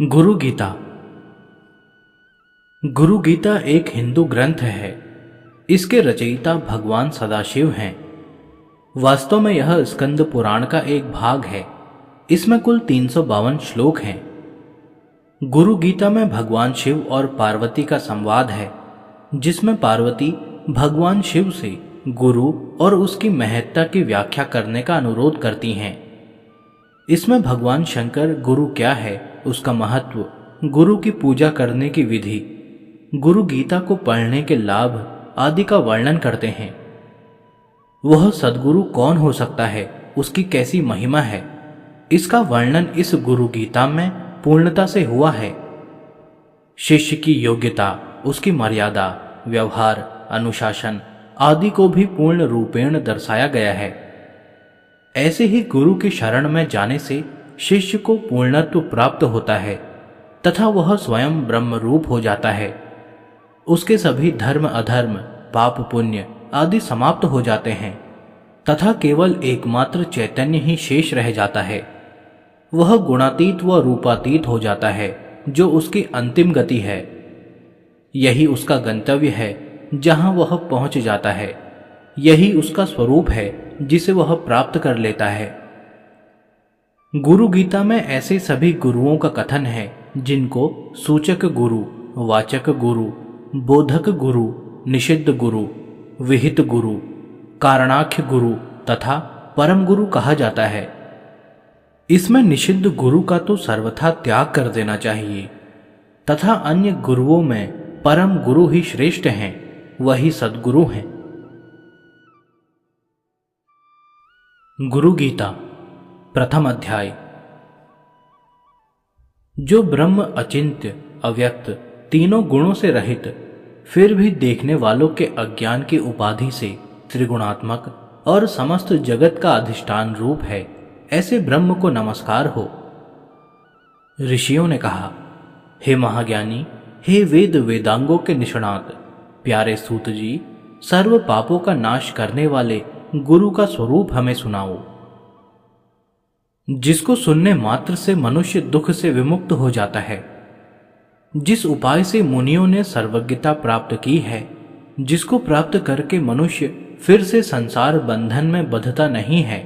गुरु गीता। गुरु गीता एक हिंदू ग्रंथ है। इसके रचयिता भगवान सदाशिव हैं। वास्तव में यह स्कंद पुराण का एक भाग है। इसमें कुल 352 श्लोक हैं। गुरु गीता में भगवान शिव और पार्वती का संवाद है, जिसमें पार्वती भगवान शिव से गुरु और उसकी महत्ता की व्याख्या करने का अनुरोध करती हैं। इसमें भगवान शंकर गुरु क्या है, उसका महत्व, गुरु की पूजा करने की विधि, गुरु गीता को पढ़ने के लाभ आदि का वर्णन करते हैं। वह सद्गुरु कौन हो सकता है, उसकी कैसी महिमा है, इसका वर्णन इस गुरु गीता में पूर्णता से हुआ है। शिष्य की योग्यता, उसकी मर्यादा, व्यवहार, अनुशासन आदि को भी पूर्ण रूपेण दर्शाया गया है। ऐसे ही गुरु की शरण में जाने से शिष्य को पूर्णत्व प्राप्त होता है तथा वह स्वयं ब्रह्म रूप हो जाता है। उसके सभी धर्म अधर्म, पाप पुण्य आदि समाप्त हो जाते हैं तथा केवल एकमात्र चैतन्य ही शेष रह जाता है। वह गुणातीत व रूपातीत हो जाता है, जो उसकी अंतिम गति है। यही उसका गंतव्य है, जहां वह पहुंच जाता है। यही उसका स्वरूप है, जिसे वह प्राप्त कर लेता है। गुरु गीता में ऐसे सभी गुरुओं का कथन है जिनको सूचक गुरु, वाचक गुरु, बोधक गुरु, निषिद्ध गुरु, विहित गुरु, कारणाख्य गुरु तथा परम गुरु कहा जाता है। इसमें निषिद्ध गुरु का तो सर्वथा त्याग कर देना चाहिए तथा अन्य गुरुओं में परम गुरु ही श्रेष्ठ हैं, वही सद्गुरु हैं। गुरु गीता प्रथम अध्याय। जो ब्रह्म अचिंत्य, अव्यक्त, तीनों गुणों से रहित, फिर भी देखने वालों के अज्ञान की उपाधि से त्रिगुणात्मक और समस्त जगत का अधिष्ठान रूप है, ऐसे ब्रह्म को नमस्कार हो। ऋषियों ने कहा, हे महाज्ञानी, हे वेद वेदांगों के निष्णात, प्यारे सूत जी, सर्व पापों का नाश करने वाले गुरु का स्वरूप हमें सुनाओ, जिसको सुनने मात्र से मनुष्य दुख से विमुक्त हो जाता है। जिस उपाय से मुनियों ने सर्वज्ञता प्राप्त की है, जिसको प्राप्त करके मनुष्य फिर से संसार बंधन में बंधता नहीं है,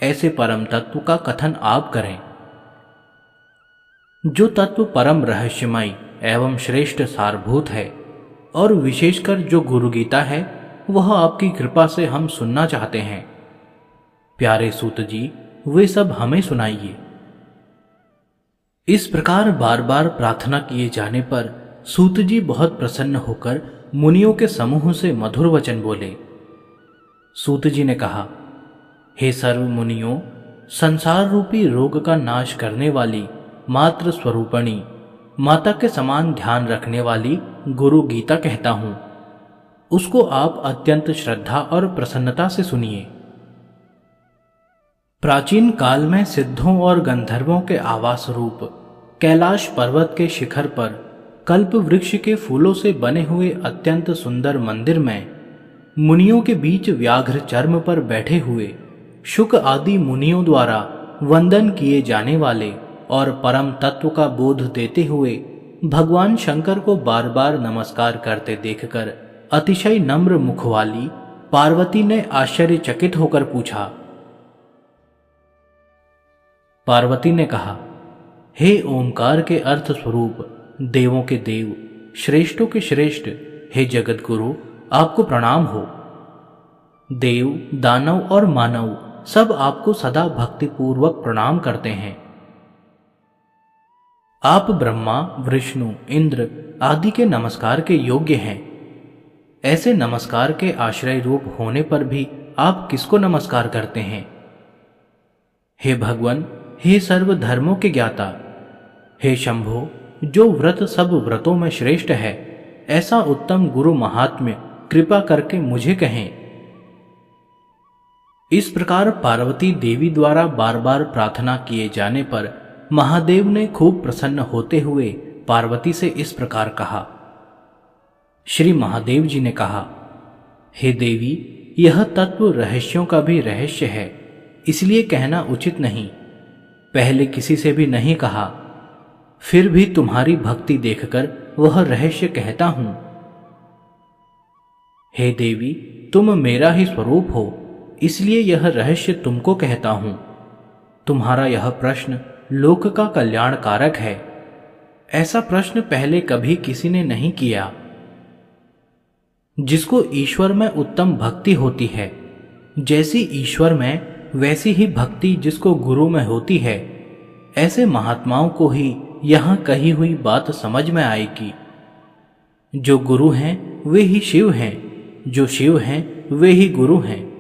ऐसे परम तत्व का कथन आप करें। जो तत्व परम रहस्यमय एवं श्रेष्ठ सारभूत है और विशेषकर जो गुरु गीता है, वह आपकी कृपा से हम सुनना चाहते हैं। प्यारे सूत जी, वे सब हमें सुनाइए। इस प्रकार बार बार प्रार्थना किए जाने पर सूत जी बहुत प्रसन्न होकर मुनियों के समूह से मधुर वचन बोले। सूत जी ने कहा, हे सर्व मुनियों, संसार रूपी रोग का नाश करने वाली मात्र स्वरूपणी, माता के समान ध्यान रखने वाली गुरु गीता कहता हूं। उसको आप अत्यंत श्रद्धा और प्रसन्नता से सुनिए। प्राचीन काल में सिद्धों और गंधर्वों के आवास रूप कैलाश पर्वत के शिखर पर कल्प वृक्ष के फूलों से बने हुए अत्यंत सुंदर मंदिर में मुनियों के बीच व्याघ्र चर्म पर बैठे हुए शुक आदि मुनियों द्वारा वंदन किए जाने वाले और परम तत्व का बोध देते हुए भगवान शंकर को बार बार नमस्कार करते देखकर अतिशय नम्र मुख वाली पार्वती ने आश्चर्यचकित होकर पूछा। पार्वती ने कहा, हे ओंकार के अर्थ स्वरूप, देवों के देव, श्रेष्ठों के श्रेष्ठ, हे जगत गुरु, आपको प्रणाम हो। देव, दानव और मानव सब आपको सदा भक्तिपूर्वक प्रणाम करते हैं। आप ब्रह्मा, विष्णु, इंद्र आदि के नमस्कार के योग्य हैं। ऐसे नमस्कार के आश्रय रूप होने पर भी आप किसको नमस्कार करते हैं? हे भगवान, हे सर्व धर्मों के ज्ञाता, हे शंभो, जो व्रत सब व्रतों में श्रेष्ठ है, ऐसा उत्तम गुरु महात्म्य कृपा करके मुझे कहें। इस प्रकार पार्वती देवी द्वारा बार बार प्रार्थना किए जाने पर महादेव ने खूब प्रसन्न होते हुए पार्वती से इस प्रकार कहा। श्री महादेव जी ने कहा, हे देवी, यह तत्व रहस्यों का भी रहस्य है, इसलिए कहना उचित नहीं, पहले किसी से भी नहीं कहा। फिर भी तुम्हारी भक्ति देखकर वह रहस्य कहता हूं। हे देवी, तुम मेरा ही स्वरूप हो, इसलिए यह रहस्य तुमको कहता हूं। तुम्हारा यह प्रश्न लोक का कल्याण कारक है। ऐसा प्रश्न पहले कभी किसी ने नहीं किया। जिसको ईश्वर में उत्तम भक्ति होती है, जैसी ईश्वर में वैसी ही भक्ति जिसको गुरु में होती है, ऐसे महात्माओं को ही यहां कही हुई बात समझ में आएगी। जो गुरु हैं वे ही शिव हैं, जो शिव हैं वे ही गुरु हैं।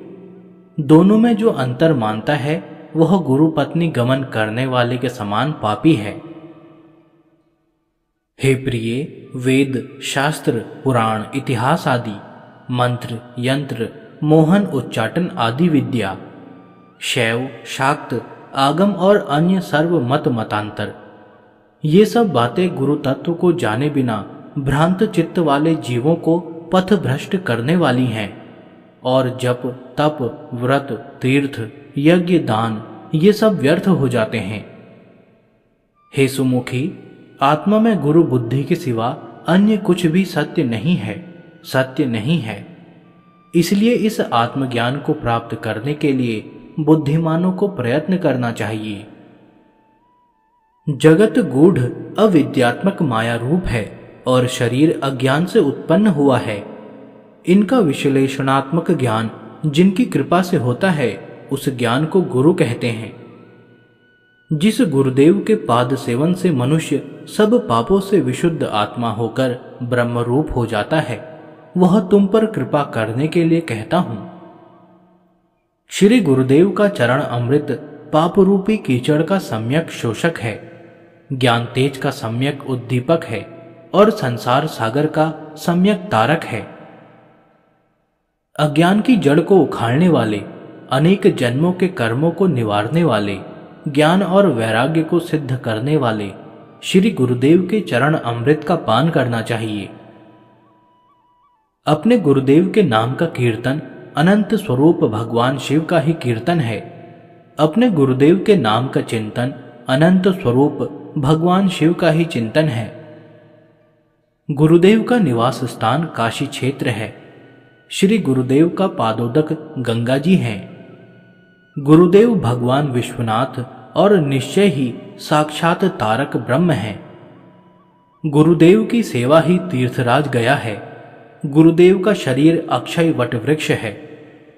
दोनों में जो अंतर मानता है वह गुरु पत्नी गमन करने वाले के समान पापी है। हे प्रिय, वेद, शास्त्र, पुराण, इतिहास आदि, मंत्र, यंत्र, मोहन, उच्चाटन आदि विद्या, शैव, शाक्त, आगम और अन्य सर्व मत मतांतर, ये सब बातें गुरु तत्व को जाने बिना भ्रांत चित्त वाले जीवों को पथ भ्रष्ट करने वाली हैं। और जप, तप, व्रत, तीर्थ, यज्ञ, दान, ये सब व्यर्थ हो जाते हैं। हे सुमुखी, आत्मा में गुरु बुद्धि के सिवा अन्य कुछ भी सत्य नहीं है, सत्य नहीं है। इसलिए इस आत्मज्ञान को प्राप्त करने के लिए बुद्धिमानों को प्रयत्न करना चाहिए। जगत गूढ़ अविद्यात्मक माया रूप है और शरीर अज्ञान से उत्पन्न हुआ है। इनका विश्लेषणात्मक ज्ञान जिनकी कृपा से होता है, उस ज्ञान को गुरु कहते हैं। जिस गुरुदेव के पाद सेवन से मनुष्य सब पापों से विशुद्ध आत्मा होकर ब्रह्म रूप हो जाता है, वह तुम पर कृपा करने के लिए कहता हूं। श्री गुरुदेव का चरण अमृत पाप रूपी कीचड़ का सम्यक शोषक है, ज्ञान तेज का सम्यक उद्दीपक है और संसार सागर का सम्यक तारक है। अज्ञान की जड़ को उखाड़ने वाले, अनेक जन्मों के कर्मों को निवारने वाले, ज्ञान और वैराग्य को सिद्ध करने वाले श्री गुरुदेव के चरण अमृत का पान करना चाहिए। अपने गुरुदेव के नाम का कीर्तन अनंत स्वरूप भगवान शिव का ही कीर्तन है। अपने गुरुदेव के नाम का चिंतन अनंत स्वरूप भगवान शिव का ही चिंतन है। गुरुदेव का निवास स्थान काशी क्षेत्र है। श्री गुरुदेव का पादोदक गंगा जी हैं। गुरुदेव भगवान विश्वनाथ और निश्चय ही साक्षात तारक ब्रह्म हैं। गुरुदेव की सेवा ही तीर्थराज गया है। गुरुदेव का शरीर अक्षय वट वृक्ष है।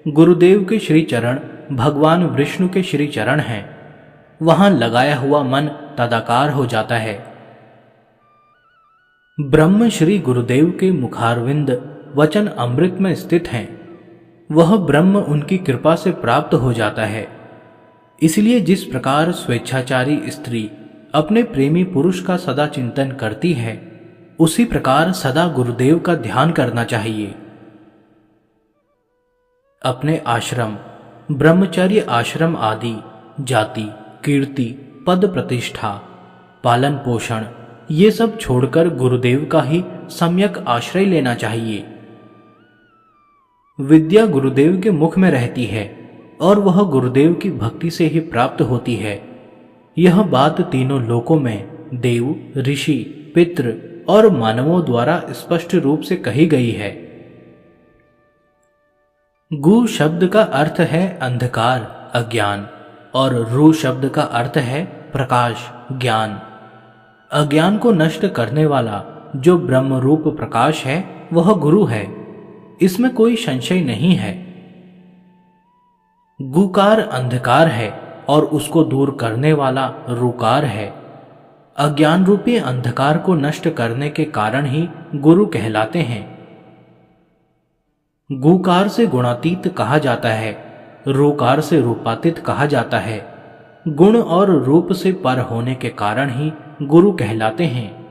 गुरुदेव के श्री चरण भगवान विष्णु के श्री चरण हैं। वहां लगाया हुआ मन तदाकार हो जाता है। ब्रह्म श्री गुरुदेव के मुखारविंद वचन अमृत में स्थित हैं। वह ब्रह्म उनकी कृपा से प्राप्त हो जाता है। इसलिए जिस प्रकार स्वेच्छाचारी स्त्री अपने प्रेमी पुरुष का सदा चिंतन करती है, उसी प्रकार सदा गुरुदेव का ध्यान करना चाहिए। अपने आश्रम, ब्रह्मचर्य आश्रम आदि, जाति, कीर्ति, पद प्रतिष्ठा, पालन पोषण, ये सब छोड़कर गुरुदेव का ही सम्यक आश्रय लेना चाहिए। विद्या गुरुदेव के मुख में रहती है और वह गुरुदेव की भक्ति से ही प्राप्त होती है। यह बात तीनों लोकों में देव, ऋषि, पितृ और मानवों द्वारा स्पष्ट रूप से कही गई है। गु शब्द का अर्थ है अंधकार, अज्ञान, और रू शब्द का अर्थ है प्रकाश, ज्ञान। अज्ञान को नष्ट करने वाला जो ब्रह्म रूप प्रकाश है, वह गुरु है। इसमें कोई संशय नहीं है। गुकार अंधकार है और उसको दूर करने वाला रूकार है। अज्ञान रूपी अंधकार को नष्ट करने के कारण ही गुरु कहलाते हैं। गुकार से गुणातीत कहा जाता है, रूकार से रूपातीत कहा जाता है। गुण और रूप से पर होने के कारण ही गुरु कहलाते हैं।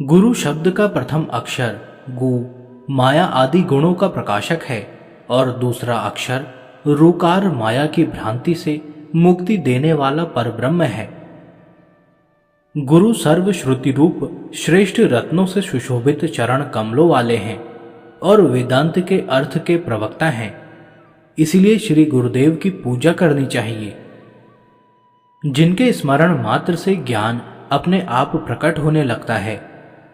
गुरु शब्द का प्रथम अक्षर गु माया आदि गुणों का प्रकाशक है और दूसरा अक्षर रूकार माया की भ्रांति से मुक्ति देने वाला परब्रह्म है। गुरु सर्वश्रुति रूप श्रेष्ठ रत्नों से सुशोभित चरण कमलों वाले हैं और वेदांत के अर्थ के प्रवक्ता हैं। इसलिए श्री गुरुदेव की पूजा करनी चाहिए। जिनके स्मरण मात्र से ज्ञान अपने आप प्रकट होने लगता है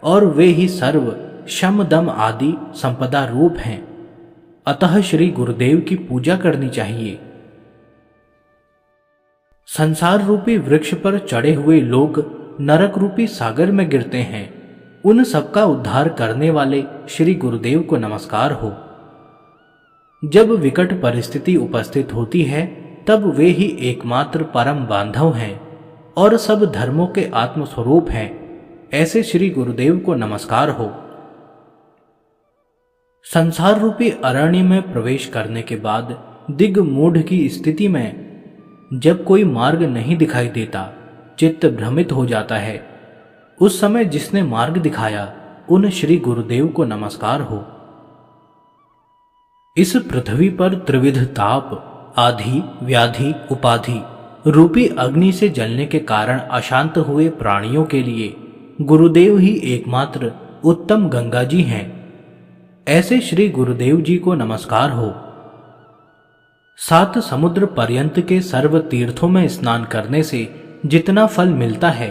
और वे ही सर्व शम दम आदि संपदा रूप हैं। अतः श्री गुरुदेव की पूजा करनी चाहिए। संसार रूपी वृक्ष पर चढ़े हुए लोग नरक रूपी सागर में गिरते हैं। उन सबका उद्धार करने वाले श्री गुरुदेव को नमस्कार हो। जब विकट परिस्थिति उपस्थित होती है तब वे ही एकमात्र परम बांधव हैं और सब धर्मों के आत्मस्वरूप हैं। ऐसे श्री गुरुदेव को नमस्कार हो। संसार रूपी अरण्य में प्रवेश करने के बाद दिग्मूढ़ की स्थिति में जब कोई मार्ग नहीं दिखाई देता, चित्त भ्रमित हो जाता है, उस समय जिसने मार्ग दिखाया उन श्री गुरुदेव को नमस्कार हो। इस पृथ्वी पर त्रिविध ताप, आधि, व्याधि, उपाधि रूपी अग्नि से जलने के कारण अशांत हुए प्राणियों के लिए गुरुदेव ही एकमात्र उत्तम गंगा जी हैं। ऐसे श्री गुरुदेव जी को नमस्कार हो। 7 समुद्र पर्यंत के सर्व तीर्थों में स्नान करने से जितना फल मिलता है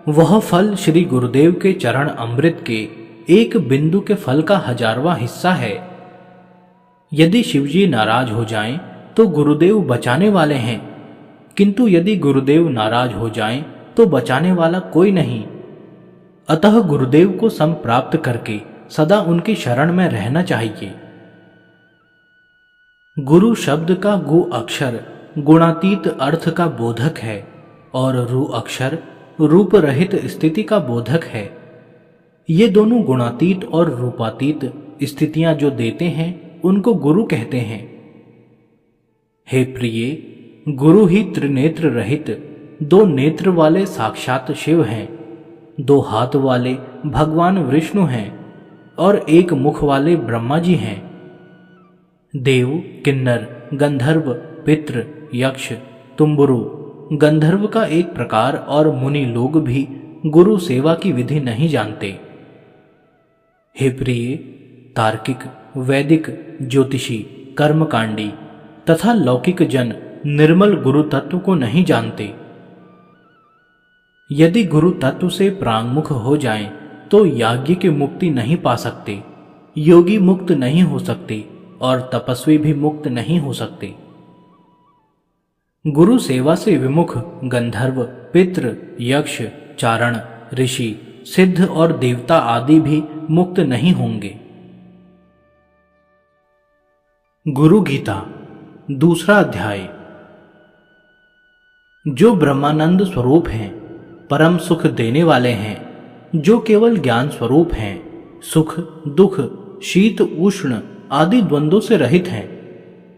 वह फल श्री गुरुदेव के चरण अमृत के एक बिंदु के फल का 1000वां हिस्सा है। यदि शिवजी नाराज हो जाएं तो गुरुदेव बचाने वाले हैं, किंतु यदि गुरुदेव नाराज हो जाएं तो बचाने वाला कोई नहीं। अतः गुरुदेव को संप्राप्त करके सदा उनकी शरण में रहना चाहिए। गुरु शब्द का गु अक्षर गुणातीत अर्थ का बोधक है और रु अक्षर रूप रहित स्थिति का बोधक है। ये दोनों गुणातीत और रूपातीत स्थितियां जो देते हैं उनको गुरु कहते हैं। हे प्रिय, गुरु ही त्रिनेत्र रहित 2 नेत्र वाले साक्षात शिव हैं, 2 हाथ वाले भगवान विष्णु हैं और 1 मुख वाले ब्रह्मा जी हैं। देव, किन्नर, गंधर्व, पितृ, यक्ष, तुम्बुरु, गंधर्व का एक प्रकार और मुनि लोग भी गुरु सेवा की विधि नहीं जानते। हे प्रिय, तार्किक, वैदिक, ज्योतिषी, कर्मकांडी तथा लौकिक जन निर्मल गुरु तत्व को नहीं जानते। यदि गुरु तत्व से प्रांगमुख हो जाएं, तो याज्ञ की मुक्ति नहीं पा सकते, योगी मुक्त नहीं हो सकते और तपस्वी भी मुक्त नहीं हो सकते। गुरु सेवा से विमुख गंधर्व, पितृ, यक्ष, चारण, ऋषि, सिद्ध और देवता आदि भी मुक्त नहीं होंगे। गुरु गीता 2 अध्याय। जो ब्रह्मानंद स्वरूप हैं, परम सुख देने वाले हैं, जो केवल ज्ञान स्वरूप हैं, सुख, दुख, शीत, उष्ण आदि द्वंद्वों से रहित हैं,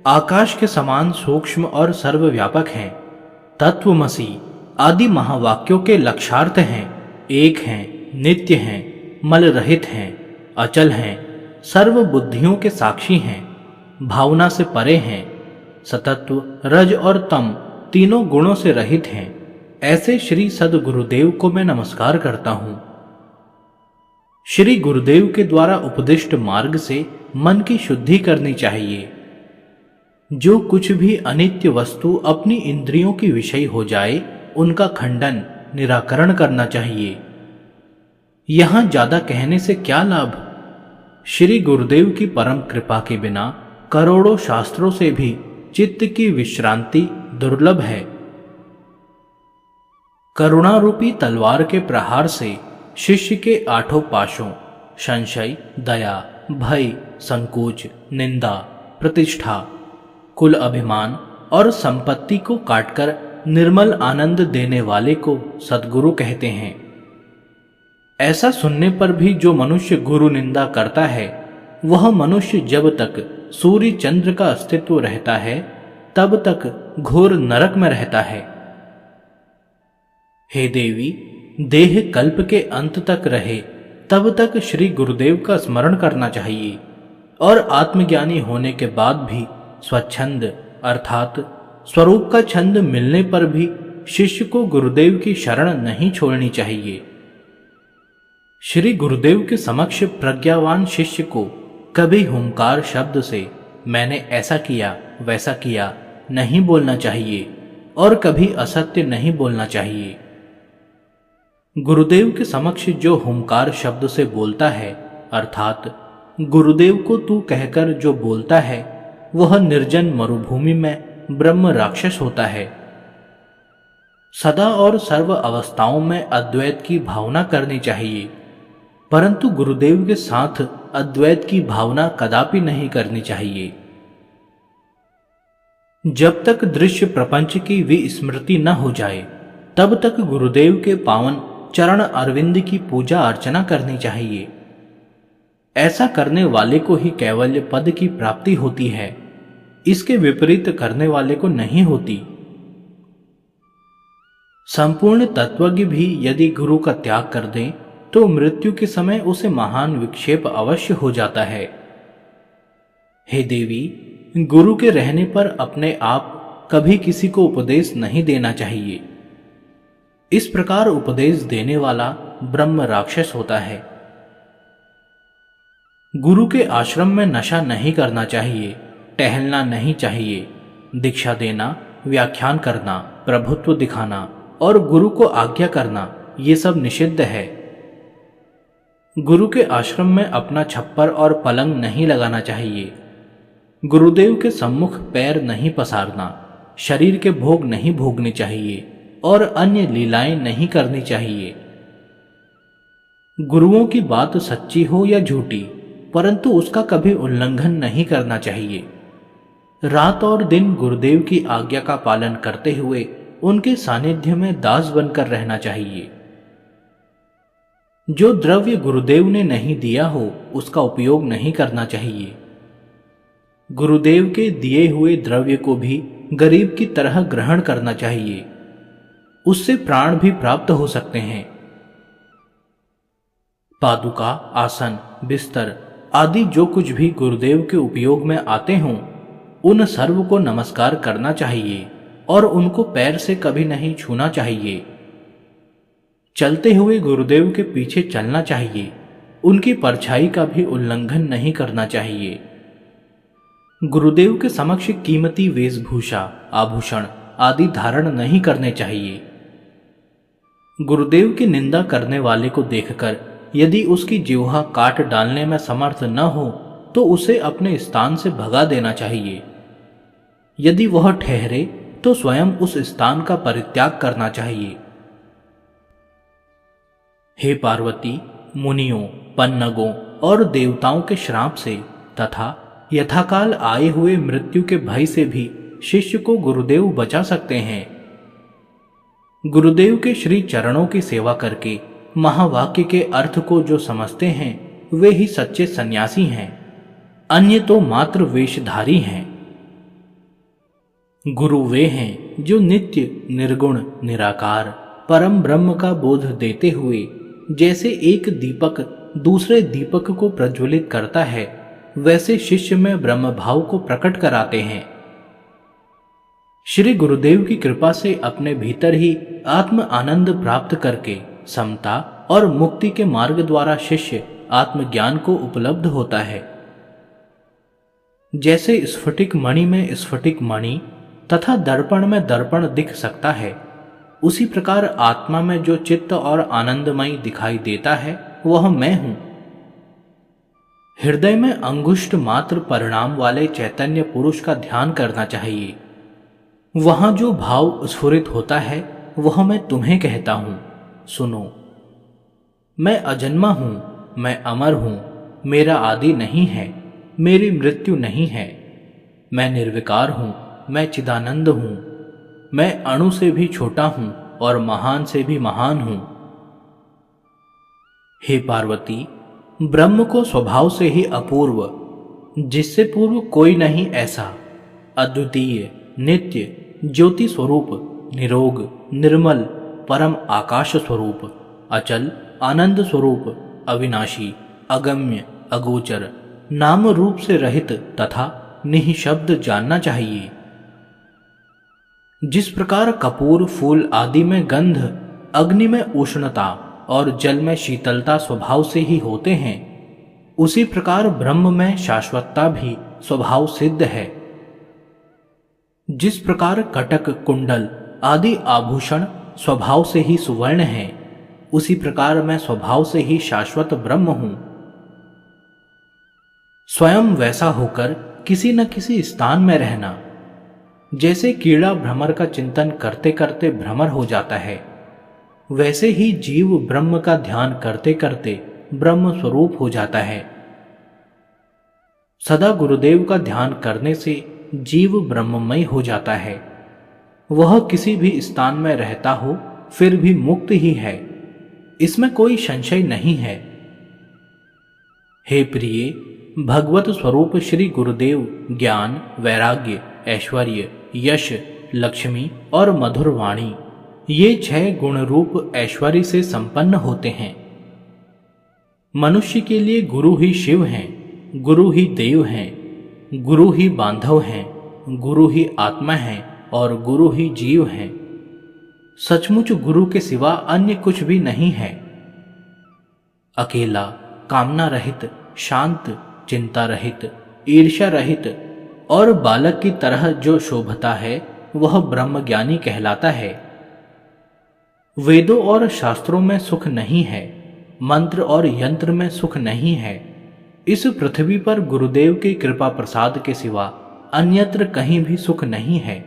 आकाश के समान सूक्ष्म और सर्वव्यापक हैं, तत्वमसि आदि महावाक्यों के लक्षार्थ हैं, एक हैं, नित्य हैं, मल रहित हैं, अचल हैं, सर्व बुद्धियों के साक्षी हैं, भावना से परे हैं, सतत्व, रज और तम तीनों गुणों से रहित हैं। ऐसे श्री सद्गुरुदेव को मैं नमस्कार करता हूं। श्री गुरुदेव के द्वारा उपदिष्ट मार्ग से मन की शुद्धि करनी चाहिए। जो कुछ भी अनित्य वस्तु अपनी इंद्रियों की विषय हो जाए उनका खंडन, निराकरण करना चाहिए। यहां ज्यादा कहने से क्या लाभ? श्री गुरुदेव की परम कृपा के बिना करोड़ों शास्त्रों से भी चित्त की विश्रांति दुर्लभ है। करुणा रूपी तलवार के प्रहार से शिष्य के 8 पाशों संशय, दया, भय, संकोच, निंदा, प्रतिष्ठा, कुल अभिमान और संपत्ति को काटकर निर्मल आनंद देने वाले को सद्गुरु कहते हैं। ऐसा सुनने पर भी जो मनुष्य गुरु निंदा करता है वह मनुष्य जब तक सूर्य चंद्र का अस्तित्व रहता है तब तक घोर नरक में रहता है। हे देवी, देह कल्प के अंत तक रहे तब तक श्री गुरुदेव का स्मरण करना चाहिए और आत्मज्ञानी होने के बाद भी स्वच्छंद अर्थात स्वरूप का छंद मिलने पर भी शिष्य को गुरुदेव की शरण नहीं छोड़नी चाहिए। श्री गुरुदेव के समक्ष प्रज्ञावान शिष्य को कभी हुंकार शब्द से मैंने ऐसा किया वैसा किया नहीं बोलना चाहिए और कभी असत्य नहीं बोलना चाहिए। गुरुदेव के समक्ष जो हुंकार शब्द से बोलता है, अर्थात गुरुदेव को तू कहकर जो बोलता है, वह निर्जन मरुभूमि में ब्रह्म राक्षस होता है। सदा और सर्व अवस्थाओं में अद्वैत की भावना करनी चाहिए, परंतु गुरुदेव के साथ अद्वैत की भावना कदापि नहीं करनी चाहिए। जब तक दृश्य प्रपंच की विस्मृति न हो जाए, तब तक गुरुदेव के पावन चरण अरविंद की पूजा अर्चना करनी चाहिए। ऐसा करने वाले को ही कैवल्य पद की प्राप्ति होती है, इसके विपरीत करने वाले को नहीं होती। संपूर्ण तत्वज्ञ भी यदि गुरु का त्याग कर दें तो मृत्यु के समय उसे महान विक्षेप अवश्य हो जाता है। हे देवी, गुरु के रहने पर अपने आप कभी किसी को उपदेश नहीं देना चाहिए। इस प्रकार उपदेश देने वाला ब्रह्म राक्षस होता है। गुरु के आश्रम में नशा नहीं करना चाहिए, टहलना नहीं चाहिए। दीक्षा देना, व्याख्यान करना, प्रभुत्व दिखाना और गुरु को आज्ञा करना, ये सब निषिद्ध है। गुरु के आश्रम में अपना छप्पर और पलंग नहीं लगाना चाहिए। गुरुदेव के सम्मुख पैर नहीं पसारना, शरीर के भोग नहीं भोगने चाहिए और अन्य लीलाएं नहीं करनी चाहिए। गुरुओं की बात सच्ची हो या झूठी, परंतु उसका कभी उल्लंघन नहीं करना चाहिए। रात और दिन गुरुदेव की आज्ञा का पालन करते हुए उनके सानिध्य में दास बनकर रहना चाहिए। जो द्रव्य गुरुदेव ने नहीं दिया हो उसका उपयोग नहीं करना चाहिए। गुरुदेव के दिए हुए द्रव्य को भी गरीब की तरह ग्रहण करना चाहिए, उससे प्राण भी प्राप्त हो सकते हैं। पादुका, आसन, बिस्तर आदि जो कुछ भी गुरुदेव के उपयोग में आते हों, उन सर्व को नमस्कार करना चाहिए और उनको पैर से कभी नहीं छूना चाहिए। चलते हुए गुरुदेव के पीछे चलना चाहिए, उनकी परछाई का भी उल्लंघन नहीं करना चाहिए। गुरुदेव के समक्ष कीमती वेशभूषा, आभूषण आदि धारण नहीं करने चाहिए। गुरुदेव की निंदा करने वाले को देखकर यदि उसकी जिह्वा काट डालने में समर्थ न हो तो उसे अपने स्थान से भगा देना चाहिए। यदि वह ठहरे तो स्वयं उस स्थान का परित्याग करना चाहिए। हे पार्वती, मुनियों, पन्नगों और देवताओं के श्राप से तथा यथाकाल आए हुए मृत्यु के भय से भी शिष्य को गुरुदेव बचा सकते हैं। गुरुदेव के श्री चरणों की सेवा करके महावाक्य के अर्थ को जो समझते हैं वे ही सच्चे सन्यासी हैं, अन्य तो मात्र वेशधारी हैं। गुरु वे हैं जो नित्य, निर्गुण, निराकार परम ब्रह्म का बोध देते हुए जैसे एक दीपक दूसरे दीपक को प्रज्वलित करता है, वैसे शिष्य में ब्रह्म भाव को प्रकट कराते हैं। श्री गुरुदेव की कृपा से अपने भीतर ही आत्म आनंद प्राप्त करके समता और मुक्ति के मार्ग द्वारा शिष्य आत्मज्ञान को उपलब्ध होता है। जैसे स्फटिक मणि में स्फटिक मणि तथा दर्पण में दर्पण दिख सकता है, उसी प्रकार आत्मा में जो चित्त और आनंदमयी दिखाई देता है वह मैं हूं। हृदय में अंगुष्ठ मात्र परिणाम वाले चैतन्य पुरुष का ध्यान करना चाहिए। वहां जो भाव स्फुरित होता है वह मैं तुम्हें कहता हूं, सुनो। मैं अजन्मा हूं, मैं अमर हूं, मेरा आदि नहीं है, मेरी मृत्यु नहीं है। मैं निर्विकार हूं, मैं चिदानंद हूं, मैं अणु से भी छोटा हूं और महान से भी महान हूं। हे पार्वती, ब्रह्म को स्वभाव से ही अपूर्व, जिससे पूर्व कोई नहीं ऐसा, अद्वितीय, नित्य, ज्योति स्वरूप, निरोग, निर्मल, परम आकाश स्वरूप, अचल, आनंद स्वरूप, अविनाशी, अगम्य, अगोचर, नाम रूप से रहित तथा निःशब्द जानना चाहिए। जिस प्रकार कपूर, फूल आदि में गंध, अग्नि में उष्णता और जल में शीतलता स्वभाव से ही होते हैं, उसी प्रकार ब्रह्म में शाश्वतता भी स्वभाव सिद्ध है। जिस प्रकार कटक, कुंडल आदि आभूषण स्वभाव से ही सुवर्ण हैं, उसी प्रकार मैं स्वभाव से ही शाश्वत ब्रह्म हूं। स्वयं वैसा होकर किसी न किसी स्थान में रहना। जैसे कीड़ा भ्रमर का चिंतन करते करते भ्रमर हो जाता है, वैसे ही जीव ब्रह्म का ध्यान करते करते ब्रह्म स्वरूप हो जाता है। सदा गुरुदेव का ध्यान करने से जीव ब्रह्ममय हो जाता है। वह किसी भी स्थान में रहता हो फिर भी मुक्त ही है, इसमें कोई संशय नहीं है। हे प्रिय, भगवत स्वरूप श्री गुरुदेव ज्ञान, वैराग्य, ऐश्वर्य, यश, लक्ष्मी और मधुर वाणी, ये 6 गुण रूप ऐश्वर्य से संपन्न होते हैं। मनुष्य के लिए गुरु ही शिव हैं, गुरु ही देव हैं, गुरु ही बांधव हैं, गुरु ही आत्मा हैं और गुरु ही जीव हैं। सचमुच गुरु के सिवा अन्य कुछ भी नहीं है। अकेला, कामना रहित, शांत, चिंता रहित, ईर्ष्या रहित और बालक की तरह जो शोभता है वह ब्रह्मज्ञानी कहलाता है। वेदों और शास्त्रों में सुख नहीं है, मंत्र और यंत्र में सुख नहीं है। इस पृथ्वी पर गुरुदेव की कृपा प्रसाद के सिवा अन्यत्र कहीं भी सुख नहीं है।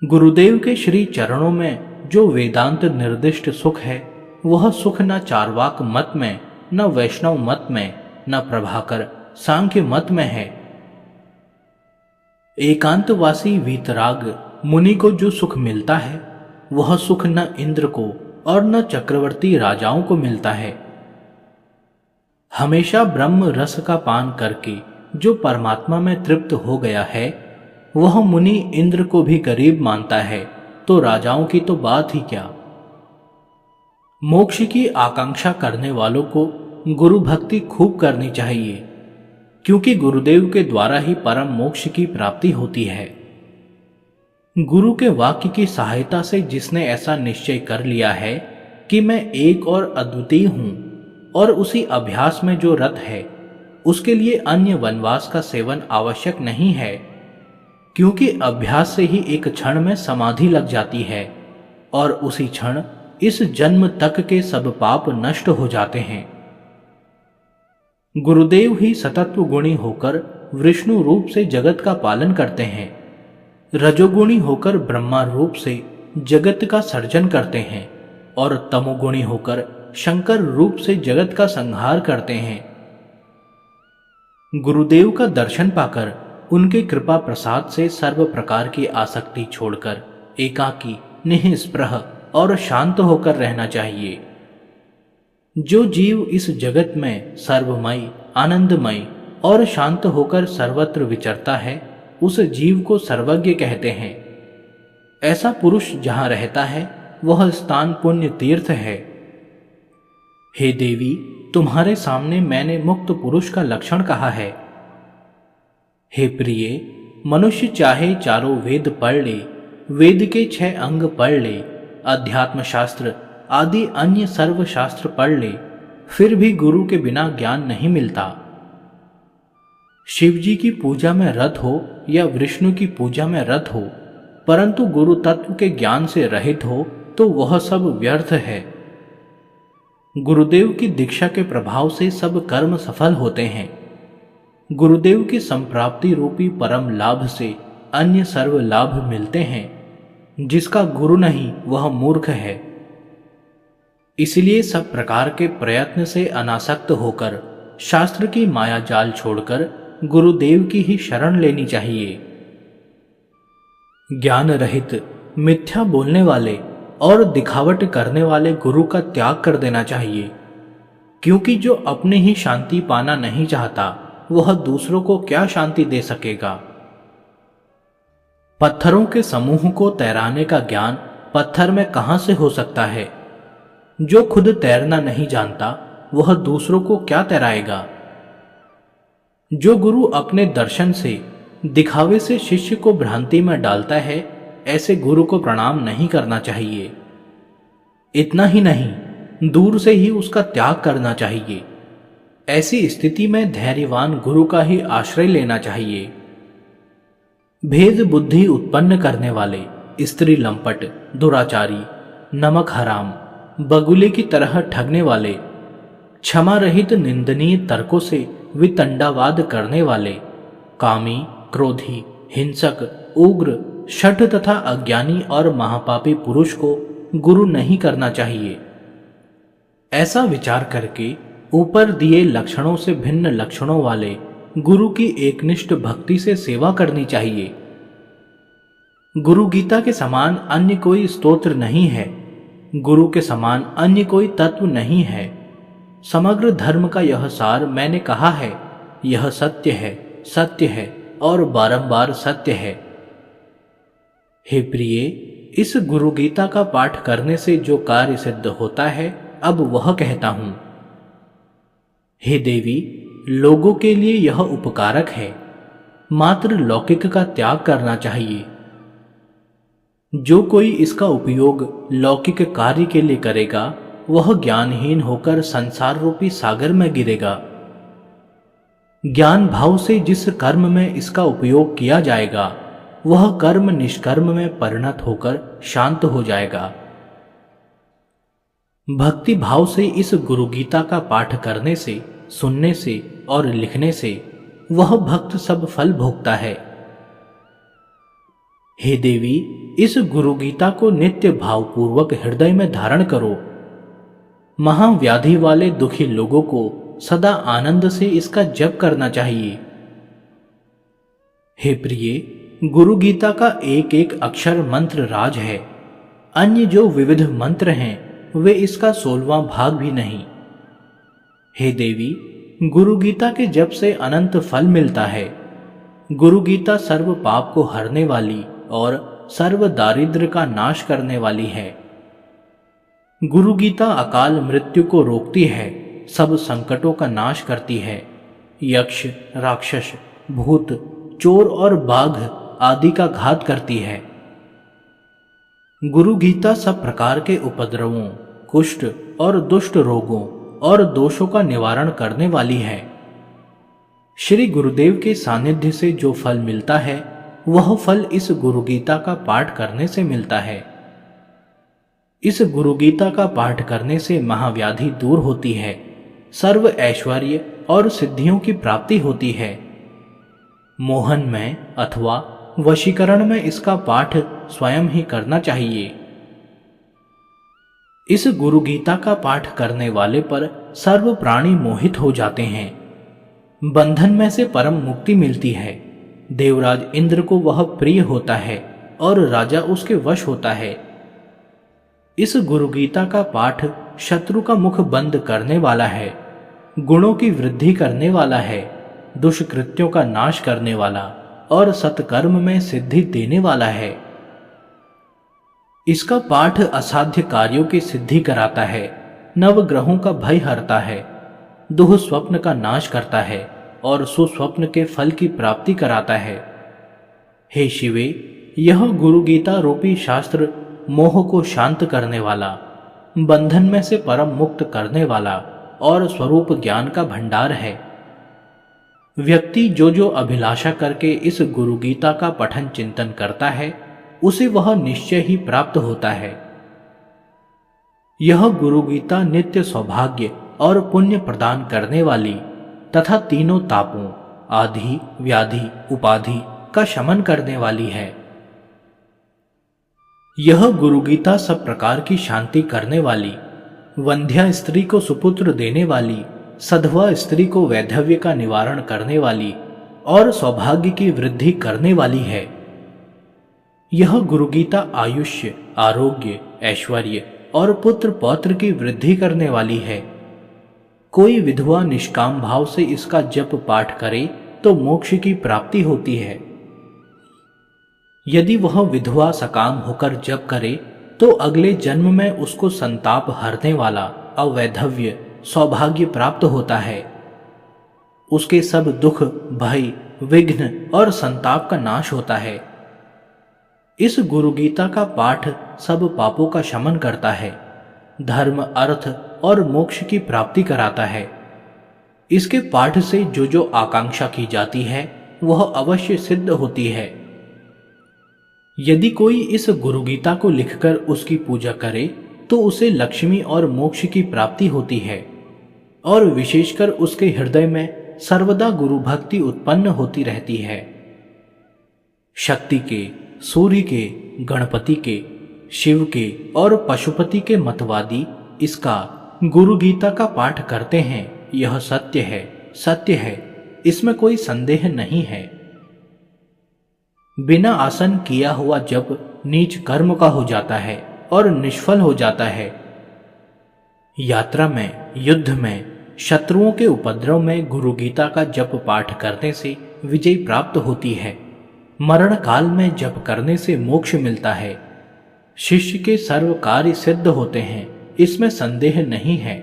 गुरुदेव के श्री चरणों में जो वेदांत निर्दिष्ट सुख है, वह सुख न चार्वाक मत में, न वैष्णव मत में, न प्रभाकर सांख्य मत में है। एकांतवासी वीतराग मुनि को जो सुख मिलता है, वह सुख न इंद्र को और न चक्रवर्ती राजाओं को मिलता है। हमेशा ब्रह्म रस का पान करके जो परमात्मा में तृप्त हो गया है, वह मुनि इंद्र को भी गरीब मानता है, तो राजाओं की तो बात ही क्या। मोक्ष की आकांक्षा करने वालों को गुरु भक्ति खूब करनी चाहिए, क्योंकि गुरुदेव के द्वारा ही परम मोक्ष की प्राप्ति होती है। गुरु के वाक्य की सहायता से जिसने ऐसा निश्चय कर लिया है कि मैं एक और अद्वितीय हूं और उसी अभ्यास में जो रत है, उसके लिए अन्य वनवास का सेवन आवश्यक नहीं है, क्योंकि अभ्यास से ही एक क्षण में समाधि लग जाती है और उसी क्षण इस जन्म तक के सब पाप नष्ट हो जाते हैं। गुरुदेव ही सतत्व गुणी होकर विष्णु रूप से जगत का पालन करते हैं, रजोगुणी होकर ब्रह्मा रूप से जगत का सर्जन करते हैं और तमोगुणी होकर शंकर रूप से जगत का संहार करते हैं। गुरुदेव का दर्शन पाकर उनके कृपा प्रसाद से सर्व प्रकार की आसक्ति छोड़कर एकाकी, निःस्पृह और शांत होकर रहना चाहिए। जो जीव इस जगत में सर्वमय, आनंदमय और शांत होकर सर्वत्र विचरता है, उस जीव को सर्वज्ञ कहते हैं। ऐसा पुरुष जहां रहता है, वह स्थान पुण्य तीर्थ है। हे देवी, तुम्हारे सामने मैंने मुक्त पुरुष का लक्षण कहा है। हे प्रिय, मनुष्य चाहे चारों वेद पढ़ ले, वेद के 6 अंग पढ़ ले, अध्यात्म शास्त्र आदि अन्य सर्व शास्त्र पढ़ ले, फिर भी गुरु के बिना ज्ञान नहीं मिलता। शिव जी की पूजा में रत हो या विष्णु की पूजा में रत हो, परंतु गुरु तत्व के ज्ञान से रहित हो तो वह सब व्यर्थ है। गुरुदेव की दीक्षा के प्रभाव से सब कर्म सफल होते हैं। गुरुदेव की संप्राप्ति रूपी परम लाभ से अन्य सर्व लाभ मिलते हैं। जिसका गुरु नहीं वह मूर्ख है। इसलिए सब प्रकार के प्रयत्न से अनासक्त होकर शास्त्र की माया जाल छोड़कर गुरुदेव की ही शरण लेनी चाहिए। ज्ञान रहित, मिथ्या बोलने वाले और दिखावट करने वाले गुरु का त्याग कर देना चाहिए, क्योंकि जो अपने ही शांति पाना नहीं चाहता, वह दूसरों को क्या शांति दे सकेगा। पत्थरों के समूह को तैराने का ज्ञान पत्थर में कहां से हो सकता है। जो खुद तैरना नहीं जानता, वह दूसरों को क्या तैराएगा। जो गुरु अपने दर्शन से, दिखावे से शिष्य को भ्रांति में डालता है, ऐसे गुरु को प्रणाम नहीं करना चाहिए। इतना ही नहीं, दूर से ही उसका त्याग करना चाहिए। ऐसी स्थिति में धैर्यवान गुरु का ही आश्रय लेना चाहिए। भेद बुद्धि उत्पन्न करने वाले, स्त्री लंपट, दुराचारी, नमक हराम, बगुले की तरह ठगने वाले, क्षमा रहित निंदनीय तर्कों से वितंडावाद करने वाले, कामी, क्रोधी, हिंसक, उग्र, शठ तथा अज्ञानी और महापापी पुरुष को गुरु नहीं करना चाहिए। ऐसा विचार करके ऊपर दिए लक्षणों से भिन्न लक्षणों वाले गुरु की एकनिष्ठ भक्ति से सेवा करनी चाहिए। गुरु गीता के समान अन्य कोई स्तोत्र नहीं है, गुरु के समान अन्य कोई तत्व नहीं है। समग्र धर्म का यह सार मैंने कहा है, यह सत्य है, सत्य है और बारंबार सत्य है। हे प्रिय, इस गुरु गीता का पाठ करने से जो कार्य सिद्ध होता है, अब वह कहता हूं। हे देवी, लोगों के लिए यह उपकारक है, मात्र लौकिक का त्याग करना चाहिए। जो कोई इसका उपयोग लौकिक कार्य के लिए करेगा, वह ज्ञानहीन होकर संसार रूपी सागर में गिरेगा। ज्ञान भाव से जिस कर्म में इसका उपयोग किया जाएगा, वह कर्म निष्कर्म में परिणत होकर शांत हो जाएगा। भक्ति भाव से इस गुरु गीता का पाठ करने से, सुनने से और लिखने से वह भक्त सब फल भोगता है। हे देवी, इस गुरु गीता को नित्य भावपूर्वक हृदय में धारण करो। महाव्याधि वाले दुखी लोगों को सदा आनंद से इसका जप करना चाहिए। हे प्रिय, गुरु गीता का एक एक अक्षर मंत्र राज है। अन्य जो विविध मंत्र हैं, वे इसका 16वां भाग भी नहीं। हे देवी, गुरु गीता के जप से अनंत फल मिलता है। गुरु गीता सर्व पाप को हरने वाली और सर्व दारिद्र्य का नाश करने वाली है। गुरु गीता अकाल मृत्यु को रोकती है, सब संकटों का नाश करती है। यक्ष, राक्षस, भूत, चोर और बाघ आदि का घात करती है। गुरु गीता सब प्रकार के उपद्रवों, कुष्ठ और दुष्ट रोगों और दोषों का निवारण करने वाली है। श्री गुरुदेव के सानिध्य से जो फल मिलता है, वह फल इस गुरु गीता का पाठ करने से मिलता है। इस गुरु गीता का पाठ करने से महाव्याधि दूर होती है, सर्व ऐश्वर्य और सिद्धियों की प्राप्ति होती है। मोहन में अथवा वशीकरण में इसका पाठ स्वयं ही करना चाहिए। इस गुरु गीता का पाठ करने वाले पर सर्व प्राणी मोहित हो जाते हैं। बंधन में से परम मुक्ति मिलती है। देवराज इंद्र को वह प्रिय होता है और राजा उसके वश होता है। इस गुरु गीता का पाठ शत्रु का मुख बंद करने वाला है, गुणों की वृद्धि करने वाला है, दुष्कृत्यों का नाश करने वाला और सत्कर्म में सिद्धि देने वाला है। इसका पाठ असाध्य कार्यों की सिद्धि कराता है, नवग्रहों का भय हरता है, दुह स्वप्न का नाश करता है और सुस्वप्न के फल की प्राप्ति कराता है। हे शिवे, यह गुरु गीता रूपी शास्त्र मोह को शांत करने वाला, बंधन में से परम मुक्त करने वाला और स्वरूप ज्ञान का भंडार है। व्यक्ति जो जो अभिलाषा करके इस गुरु गीता का पठन चिंतन करता है, उसे वह निश्चय ही प्राप्त होता है। यह गुरु गीता नित्य सौभाग्य और पुण्य प्रदान करने वाली तथा तीनों तापों आदि, व्याधि, उपाधि का शमन करने वाली है। यह गुरु गीता सब प्रकार की शांति करने वाली, वंध्या स्त्री को सुपुत्र देने वाली, सधवा स्त्री को वैधव्य का निवारण करने वाली और सौभाग्य की वृद्धि करने वाली है। यह गुरु गीता आयुष्य, आरोग्य, ऐश्वर्य और पुत्र पौत्र की वृद्धि करने वाली है। कोई विधवा निष्काम भाव से इसका जप पाठ करे तो मोक्ष की प्राप्ति होती है। यदि वह विधवा सकाम होकर जप करे तो अगले जन्म में उसको संताप हरने वाला अवैधव्य सौभाग्य प्राप्त होता है। उसके सब दुख, भय, विघ्न और संताप का नाश होता है। इस गुरु गीता का पाठ सब पापों का शमन करता है, धर्म, अर्थ और मोक्ष की प्राप्ति कराता है। इसके पाठ से जो जो आकांक्षा की जाती है, वह अवश्य सिद्ध होती है। यदि कोई इस गुरु गीता को लिखकर उसकी पूजा करे तो उसे लक्ष्मी और मोक्ष की प्राप्ति होती है और विशेषकर उसके हृदय में सर्वदा गुरु भक्ति उत्पन्न होती रहती है। शक्ति के, सूर्य के, गणपति के, शिव के और पशुपति के मतवादी इसका गुरु गीता का पाठ करते हैं। यह सत्य है, सत्य है, इसमें कोई संदेह नहीं है। बिना आसन किया हुआ जप नीच कर्म का हो जाता है और निष्फल हो जाता है। यात्रा में, युद्ध में, शत्रुओं के उपद्रव में गुरु गीता का जप पाठ करने से विजय प्राप्त होती है। मरण काल में जप करने से मोक्ष मिलता है। शिष्य के सर्व कार्य सिद्ध होते हैं, इसमें संदेह नहीं है।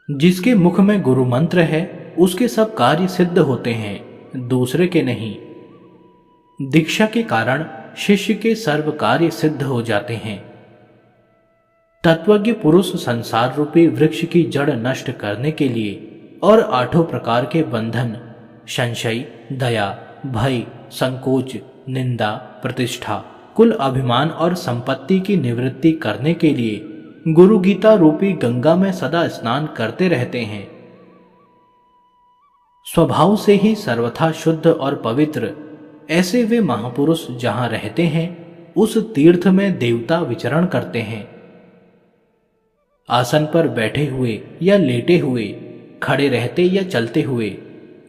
जिसके मुख में गुरु मंत्र है उसके सब कार्य सिद्ध होते हैं, दूसरे के नहीं। दीक्षा के कारण शिष्य के सर्व कार्य सिद्ध हो जाते हैं। तत्वज्ञ पुरुष संसार रूपी वृक्ष की जड़ नष्ट करने के लिए और 8 प्रकार के बंधन, संशय, दया, भय, संकोच, निंदा, प्रतिष्ठा, कुल अभिमान और संपत्ति की निवृत्ति करने के लिए गुरु गीता रूपी गंगा में सदा स्नान करते रहते हैं। स्वभाव से ही सर्वथा शुद्ध और पवित्र ऐसे वे महापुरुष जहां रहते हैं उस तीर्थ में देवता विचरण करते हैं। आसन पर बैठे हुए या लेटे हुए, खड़े रहते या चलते हुए,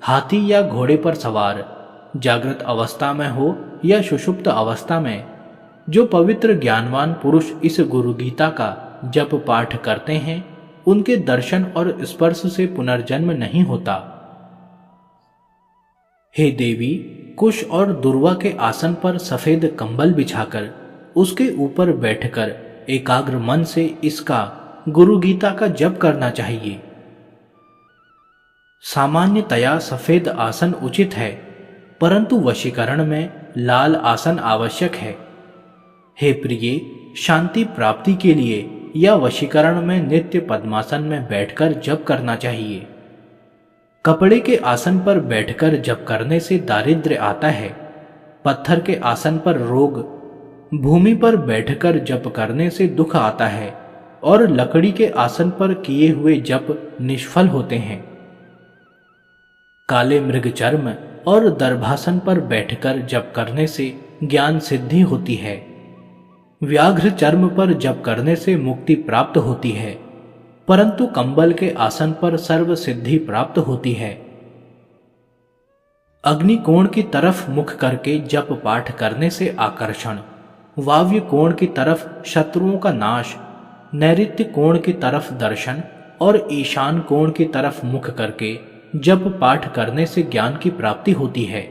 हाथी या घोड़े पर सवार, जागृत अवस्था में हो या सुषुप्त अवस्था में, जो पवित्र ज्ञानवान पुरुष इस गुरु गीता का जप पाठ करते हैं उनके दर्शन और स्पर्श से पुनर्जन्म नहीं होता। हे देवी, कुश और दुर्वा के आसन पर सफेद कंबल बिछाकर उसके ऊपर बैठकर एकाग्र मन से इसका गुरु गीता का जप करना चाहिए। सामान्यतया सफेद आसन उचित है, परंतु वशीकरण में लाल आसन आवश्यक है। हे प्रिय, शांति प्राप्ति के लिए या वशीकरण में नित्य पद्मासन में बैठकर जप करना चाहिए। कपड़े के आसन पर बैठकर जप करने से दारिद्र्य आता है। पत्थर के आसन पर रोग, भूमि पर बैठकर जप करने से दुख आता है और लकड़ी के आसन पर किए हुए जप निष्फल होते हैं। काले मृग चर्म और दर्भासन पर बैठकर जप करने से ज्ञान सिद्धि होती है। व्याघ्र चर्म पर जप करने से मुक्ति प्राप्त होती है, परंतु कंबल के आसन पर सर्व सिद्धि प्राप्त होती है। अग्निकोण की तरफ मुख करके जप पाठ करने से आकर्षण, वाव्य कोण की तरफ शत्रुओं का नाश, नैऋत्य कोण की तरफ दर्शन और ईशान कोण की तरफ मुख करके जप पाठ करने से ज्ञान की प्राप्ति होती है।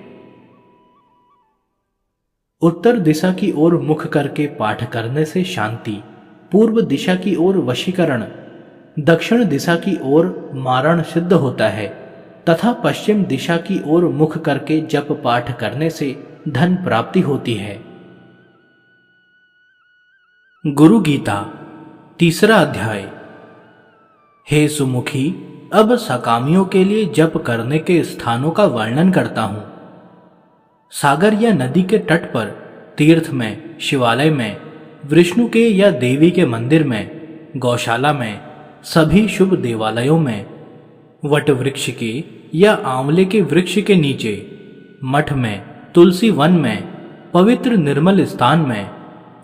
उत्तर दिशा की ओर मुख करके पाठ करने से शांति, पूर्व दिशा की ओर वशीकरण, दक्षिण दिशा की ओर मारण सिद्ध होता है तथा पश्चिम दिशा की ओर मुख करके जप पाठ करने से धन प्राप्ति होती है। गुरु गीता तीसरा अध्याय। हे सुमुखी, अब सकामियों के लिए जप करने के स्थानों का वर्णन करता हूं। सागर या नदी के तट पर, तीर्थ में, शिवालय में, विष्णु के या देवी के मंदिर में, गौशाला में, सभी शुभ देवालयों में, वट वृक्ष के या आंवले के वृक्ष के नीचे, मठ में, तुलसी वन में, पवित्र निर्मल स्थान में,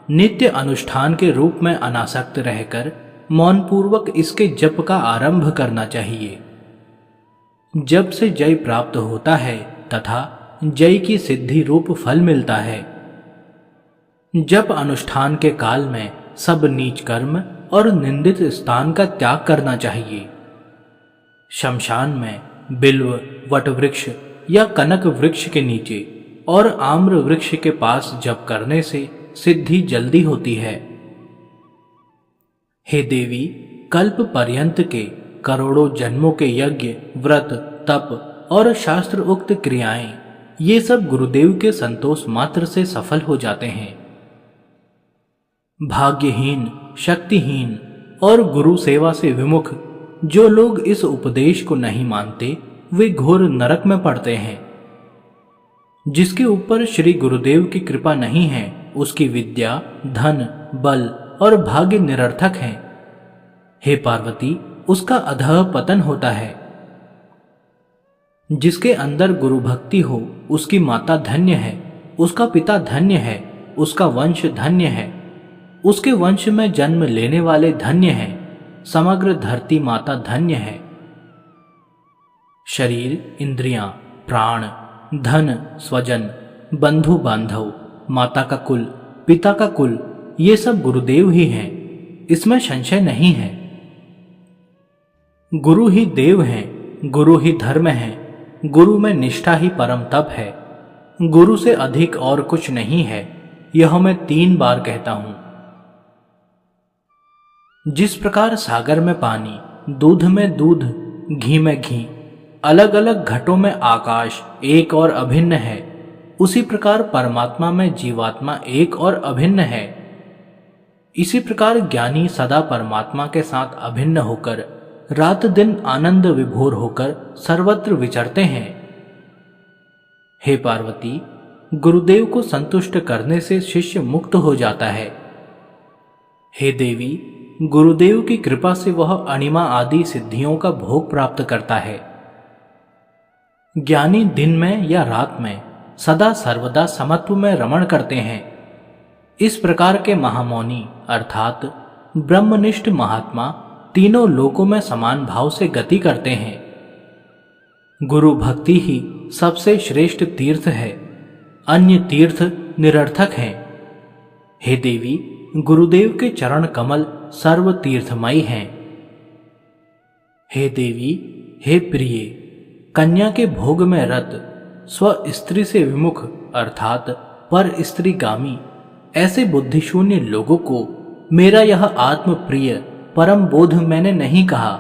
नित्य अनुष्ठान के रूप में अनासक्त रहकर मौन पूर्वक इसके जप का आरंभ करना चाहिए। जप से जय प्राप्त होता है तथा जय की सिद्धि रूप फल मिलता है। जप अनुष्ठान के काल में सब नीच कर्म और निंदित स्थान का त्याग करना चाहिए। शमशान में, बिल्व, वट वृक्ष या कनक वृक्ष के नीचे और आम्र वृक्ष के पास जप करने से सिद्धि जल्दी होती है। हे देवी, कल्प पर्यंत के करोड़ों जन्मों के यज्ञ, व्रत, तप और शास्त्र उक्त क्रियाएं, ये सब गुरुदेव के संतोष मात्र से सफल हो जाते हैं। भाग्यहीन, शक्तिहीन और गुरु सेवा से विमुख जो लोग इस उपदेश को नहीं मानते वे घोर नरक में पड़ते हैं। जिसके ऊपर श्री गुरुदेव की कृपा नहीं है उसकी विद्या, धन, बल और भाग्य निरर्थक हैं। हे पार्वती, उसका अधः पतन होता है। जिसके अंदर गुरु भक्ति हो उसकी माता धन्य है, उसका पिता धन्य है, उसका वंश धन्य है, उसके वंश में जन्म लेने वाले धन्य हैं, समग्र धरती माता धन्य है। शरीर, इंद्रियां, प्राण, धन, स्वजन, बंधु बांधव, माता का कुल, पिता का कुल, ये सब गुरुदेव ही हैं, इसमें संशय नहीं है। गुरु ही देव हैं, गुरु ही धर्म है, गुरु में निष्ठा ही परम तप है। गुरु से अधिक और कुछ नहीं है, यह मैं 3 बार कहता हूं। जिस प्रकार सागर में पानी, दूध में दूध, घी में घी, अलग अलग घटों में आकाश एक और अभिन्न है, उसी प्रकार परमात्मा में जीवात्मा एक और अभिन्न है। इसी प्रकार ज्ञानी सदा परमात्मा के साथ अभिन्न होकर रात दिन आनंद विभोर होकर सर्वत्र विचरते हैं। हे पार्वती, गुरुदेव को संतुष्ट करने से शिष्य मुक्त हो जाता है। हे देवी, गुरुदेव की कृपा से वह अणिमा आदि सिद्धियों का भोग प्राप्त करता है। ज्ञानी दिन में या रात में सदा सर्वदा समत्व में रमण करते हैं। इस प्रकार के महामौनी अर्थात ब्रह्मनिष्ठ महात्मा तीनों लोकों में समान भाव से गति करते हैं। गुरु भक्ति ही सबसे श्रेष्ठ तीर्थ है, अन्य तीर्थ निरर्थक हैं। हे देवी, गुरुदेव के चरण कमल सर्व तीर्थमयी हैं। हे देवी, हे प्रिय, कन्या के भोग में रत, स्व स्त्री से विमुख अर्थात पर स्त्रीगामी ऐसे बुद्धिशून्य लोगों को मेरा यह आत्म प्रिय परम बोध मैंने नहीं कहा।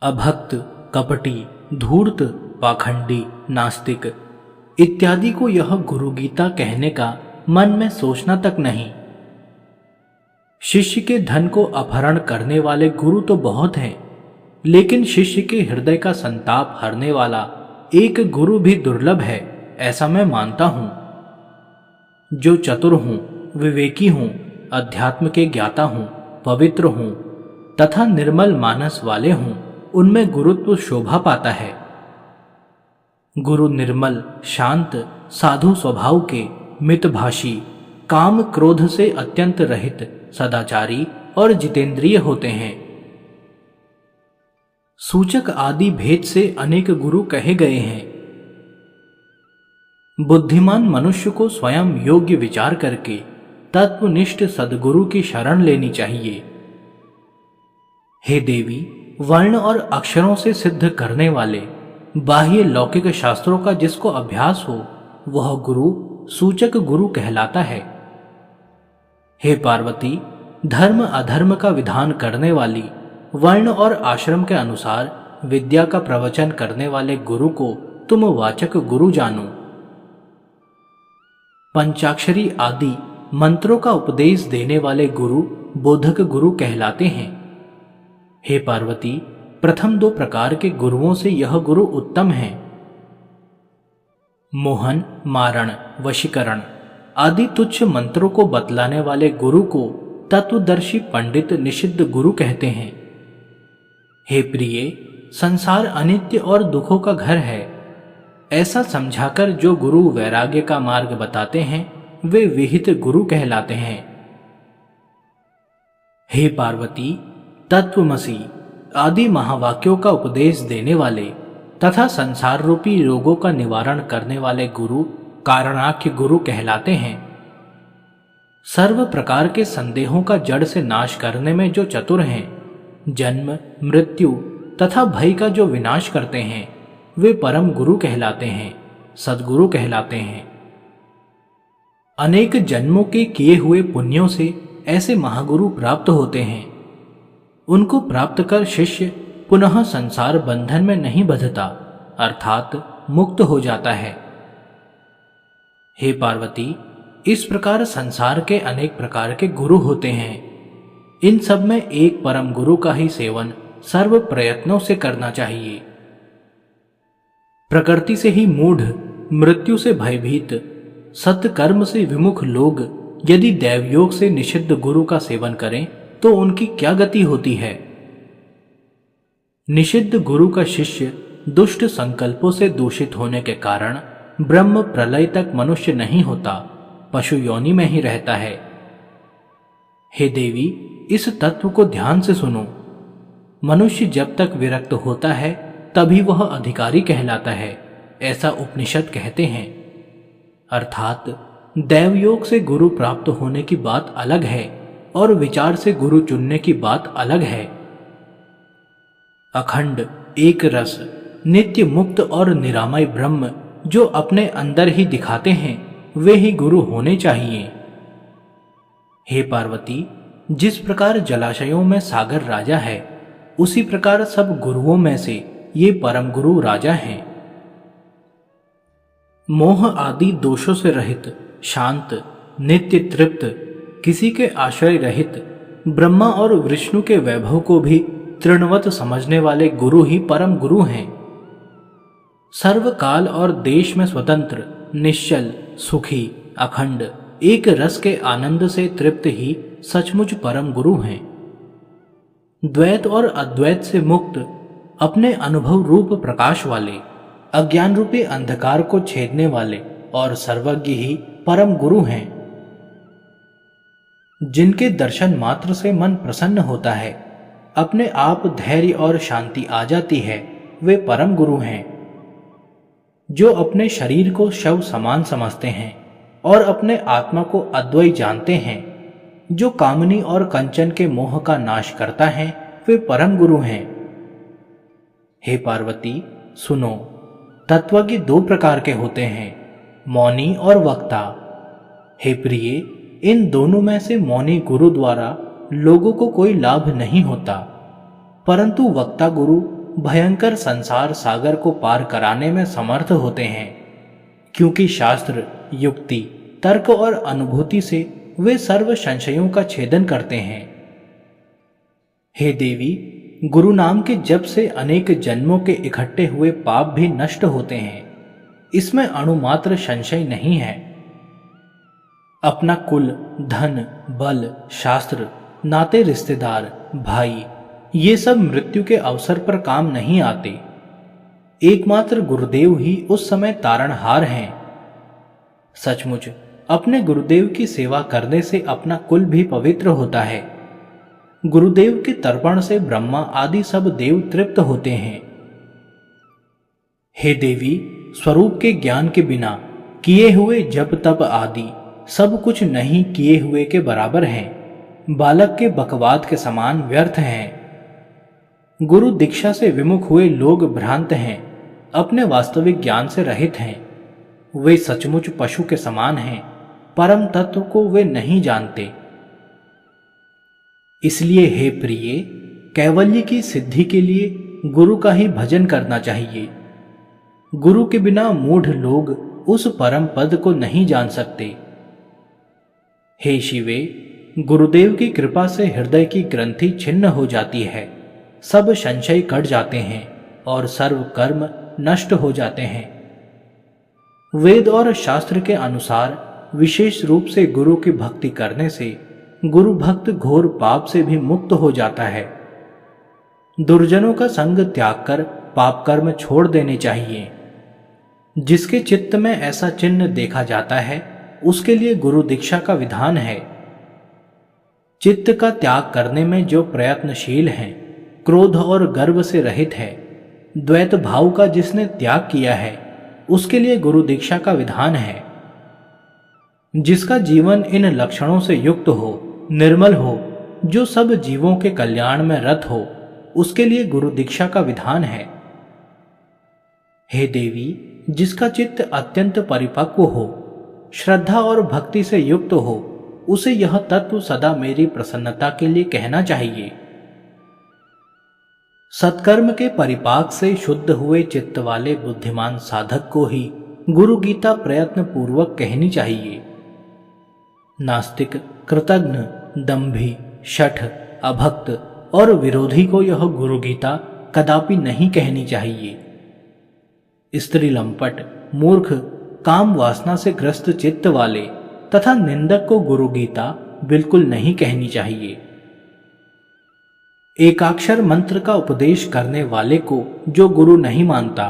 अभक्त, कपटी, धूर्त, पाखंडी, नास्तिक इत्यादि को यह गुरु गीता कहने का मन में सोचना तक नहीं। शिष्य के धन को अपहरण करने वाले गुरु तो बहुत हैं, लेकिन शिष्य के हृदय का संताप हरने वाला एक गुरु भी दुर्लभ है, ऐसा मैं मानता हूं। जो चतुर हूं, विवेकी हूं, अध्यात्म के ज्ञाता हूं, पवित्र हूं तथा निर्मल मानस वाले हूं, उनमें गुरुत्व शोभा पाता है। गुरु निर्मल, शांत, साधु स्वभाव के, मितभाषी, काम क्रोध से अत्यंत रहित, सदाचारी और जितेंद्रिय होते हैं। सूचक आदि भेद से अनेक गुरु कहे गए हैं। बुद्धिमान मनुष्य को स्वयं योग्य विचार करके तत्वनिष्ठ सद्गुरु की शरण लेनी चाहिए। हे देवी, वर्ण और अक्षरों से सिद्ध करने वाले बाह्य लौकिक शास्त्रों का जिसको अभ्यास हो वह गुरु सूचक गुरु कहलाता है। हे पार्वती, धर्म अधर्म का विधान करने वाली, वर्ण और आश्रम के अनुसार विद्या का प्रवचन करने वाले गुरु को तुम वाचक गुरु जानो। पंचाक्षरी आदि मंत्रों का उपदेश देने वाले गुरु बोधक गुरु कहलाते हैं। हे पार्वती, प्रथम 2 प्रकार के गुरुओं से यह गुरु उत्तम है। मोहन, मारण, वशीकरण आदि तुच्छ मंत्रों को बतलाने वाले गुरु को तत्वदर्शी पंडित निषिद्ध गुरु कहते हैं। हे प्रिय, संसार अनित्य और दुखों का घर है, ऐसा समझाकर जो गुरु वैराग्य का मार्ग बताते हैं वे विहित गुरु कहलाते हैं। हे पार्वती, तत्वमसि आदि महावाक्यों का उपदेश देने वाले तथा संसार रूपी रोगों का निवारण करने वाले गुरु कारणाख्य गुरु कहलाते हैं। सर्व प्रकार के संदेहों का जड़ से नाश करने में जो चतुर हैं, जन्म, मृत्यु तथा भय का जो विनाश करते हैं, वे परम गुरु कहलाते हैं, सद्गुरु कहलाते हैं। अनेक जन्मों के किए हुए पुण्यों से ऐसे महागुरु प्राप्त होते हैं। उनको प्राप्त कर शिष्य पुनः संसार बंधन में नहीं बंधता, अर्थात मुक्त हो जाता है। हे पार्वती, इस प्रकार संसार के अनेक प्रकार के गुरु होते हैं। इन सब में एक परम गुरु का ही सेवन सर्व प्रयत्नों से करना चाहिए। प्रकृति से ही मूढ़, मृत्यु से भयभीत, सत्कर्म से विमुख लोग यदि दैवयोग से निषिद्ध गुरु का सेवन करें तो उनकी क्या गति होती है। निषिद्ध गुरु का शिष्य दुष्ट संकल्पों से दूषित होने के कारण ब्रह्म प्रलय तक मनुष्य नहीं होता, पशु योनि में ही रहता है। हे देवी, इस तत्व को ध्यान से सुनो। मनुष्य जब तक विरक्त होता है तभी वह अधिकारी कहलाता है, ऐसा उपनिषद कहते हैं। अर्थात दैवयोग से गुरु प्राप्त होने की बात अलग है और विचार से गुरु चुनने की बात अलग है। अखंड एक रस नित्य मुक्त और निरामय ब्रह्म जो अपने अंदर ही दिखाते हैं, वे ही गुरु होने चाहिए। हे पार्वती, जिस प्रकार जलाशयों में सागर राजा है, उसी प्रकार सब गुरुओं में से ये परम गुरु राजा हैं। मोह आदि दोषों से रहित, शांत, नित्य तृप्त, किसी के आश्रय रहित, ब्रह्मा और विष्णु के वैभव को भी तृणवत समझने वाले गुरु ही परम गुरु हैं। सर्वकाल और देश में स्वतंत्र, निश्चल, सुखी, अखंड, एक रस के आनंद से तृप्त ही सचमुच परम गुरु हैं। द्वैत और अद्वैत से मुक्त, अपने अनुभव रूप प्रकाश वाले, अज्ञान रूपी अंधकार को छेदने वाले और सर्वज्ञ ही परम गुरु हैं। जिनके दर्शन मात्र से मन प्रसन्न होता है, अपने आप धैर्य और शांति आ जाती है, वे परम गुरु हैं। जो अपने शरीर को शव समान समझते हैं और अपने आत्मा को अद्वैय जानते हैं, जो कामनी और कंचन के मोह का नाश करता है, वे परम गुरु हैं। हे पार्वती, सुनो, तत्वज्ञ दो प्रकार के होते हैं, मौनी और वक्ता। हे प्रिय, इन दोनों में से मौनी गुरु द्वारा लोगों को कोई लाभ नहीं होता, परंतु वक्ता गुरु भयंकर संसार सागर को पार कराने में समर्थ होते हैं, क्योंकि शास्त्र, युक्ति, तर्क और अनुभूति से वे सर्व संशयों का छेदन करते हैं। हे देवी, गुरु नाम के जप से अनेक जन्मों के इकट्ठे हुए पाप भी नष्ट होते हैं, इसमें अणुमात्र संशय नहीं है। अपना कुल, धन, बल, शास्त्र, नाते रिश्तेदार, भाई, ये सब मृत्यु के अवसर पर काम नहीं आते। एकमात्र गुरुदेव ही उस समय तारणहार हैं। सचमुच अपने गुरुदेव की सेवा करने से अपना कुल भी पवित्र होता है। गुरुदेव के तर्पण से ब्रह्मा आदि सब देव तृप्त होते हैं। हे देवी, स्वरूप के ज्ञान के बिना किए हुए जप तप आदि सब कुछ नहीं किए हुए के बराबर हैं, बालक के बकवाद के समान व्यर्थ हैं। गुरु दीक्षा से विमुख हुए लोग भ्रांत हैं, अपने वास्तविक ज्ञान से रहित हैं। वे सचमुच पशु के समान हैं, परम तत्व को वे नहीं जानते। इसलिए हे प्रिय, कैवल्य की सिद्धि के लिए गुरु का ही भजन करना चाहिए। गुरु के बिना मूढ़ लोग उस परम पद को नहीं जान सकते। हे शिवे, गुरुदेव की कृपा से हृदय की ग्रंथि छिन्न हो जाती है, सब संशय कट जाते हैं और सर्व कर्म नष्ट हो जाते हैं। वेद और शास्त्र के अनुसार विशेष रूप से गुरु की भक्ति करने से गुरु भक्त घोर पाप से भी मुक्त हो जाता है। दुर्जनों का संग त्याग कर पाप कर्म छोड़ देने चाहिए। जिसके चित्त में ऐसा चिन्ह देखा जाता है, उसके लिए गुरु दीक्षा का विधान है। चित्त का त्याग करने में जो प्रयत्नशील है, क्रोध और गर्व से रहित है, द्वैत भाव का जिसने त्याग किया है, उसके लिए गुरु दीक्षा का विधान है। जिसका जीवन इन लक्षणों से युक्त हो, निर्मल हो, जो सब जीवों के कल्याण में रत हो, उसके लिए गुरु दीक्षा का विधान है। हे देवी, जिसका चित्त अत्यंत परिपक्व हो, श्रद्धा और भक्ति से युक्त हो, उसे यह तत्व सदा मेरी प्रसन्नता के लिए कहना चाहिए। सत्कर्म के परिपाक से शुद्ध हुए चित्त वाले बुद्धिमान साधक को ही गुरु गीता प्रयत्न पूर्वक कहनी चाहिए। नास्तिक, कृतघ्न, दंभी, शठ, अभक्त और विरोधी को यह गुरु गीता कदापि नहीं कहनी चाहिए। स्त्री लंपट, मूर्ख, काम वासना से ग्रस्त चित्त वाले तथा निंदक को गुरु गीता बिल्कुल नहीं कहनी चाहिए। एकाक्षर मंत्र का उपदेश करने वाले को जो गुरु नहीं मानता,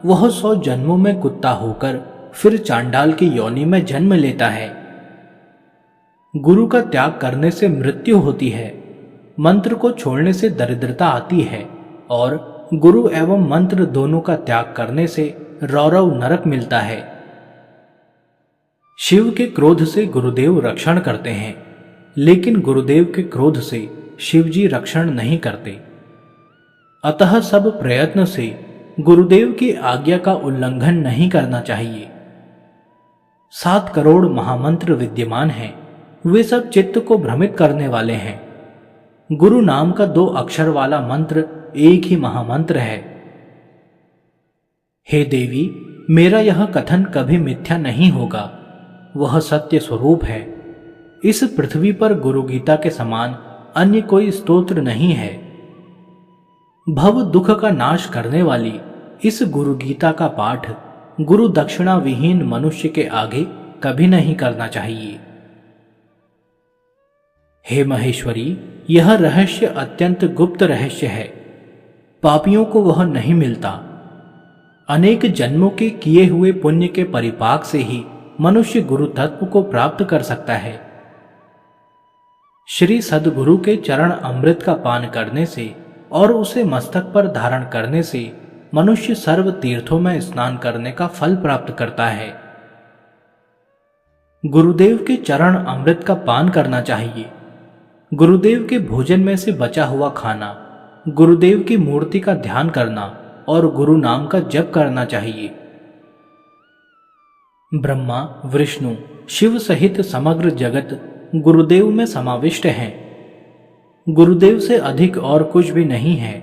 वह 100 जन्मों में कुत्ता होकर फिर चांडाल की योनि में जन्म लेता है। गुरु का त्याग करने से मृत्यु होती है, मंत्र को छोड़ने से दरिद्रता आती है और गुरु एवं मंत्र दोनों का त्याग करने से रौरव नरक मिलता है। शिव के क्रोध से गुरुदेव रक्षण करते हैं, लेकिन गुरुदेव के क्रोध से शिवजी रक्षण नहीं करते। अतः सब प्रयत्न से गुरुदेव की आज्ञा का उल्लंघन नहीं करना चाहिए। 7 करोड़ महामंत्र विद्यमान हैं, वे सब चित्त को भ्रमित करने वाले हैं। गुरु नाम का 2 अक्षर वाला मंत्र एक ही महामंत्र है। हे देवी, मेरा यह कथन कभी मिथ्या नहीं होगा, वह सत्य स्वरूप है। इस पृथ्वी पर गुरु गीता के समान अन्य कोई स्तोत्र नहीं है। भव दुख का नाश करने वाली इस गुरु गीता का पाठ गुरु दक्षिणा विहीन मनुष्य के आगे कभी नहीं करना चाहिए। हे महेश्वरी, यह रहस्य अत्यंत गुप्त रहस्य है, पापियों को वह नहीं मिलता। अनेक जन्मों के किए हुए पुण्य के परिपाक से ही मनुष्य गुरु तत्व को प्राप्त कर सकता है। श्री सद्गुरु के चरण अमृत का पान करने से और उसे मस्तक पर धारण करने से मनुष्य सर्व तीर्थों में स्नान करने का फल प्राप्त करता है। गुरुदेव के चरण अमृत का पान करना चाहिए। गुरुदेव के भोजन में से बचा हुआ खाना, गुरुदेव की मूर्ति का ध्यान करना और गुरु नाम का जप करना चाहिए। ब्रह्मा, विष्णु, शिव सहित समग्र जगत गुरुदेव में समाविष्ट हैं। गुरुदेव से अधिक और कुछ भी नहीं है,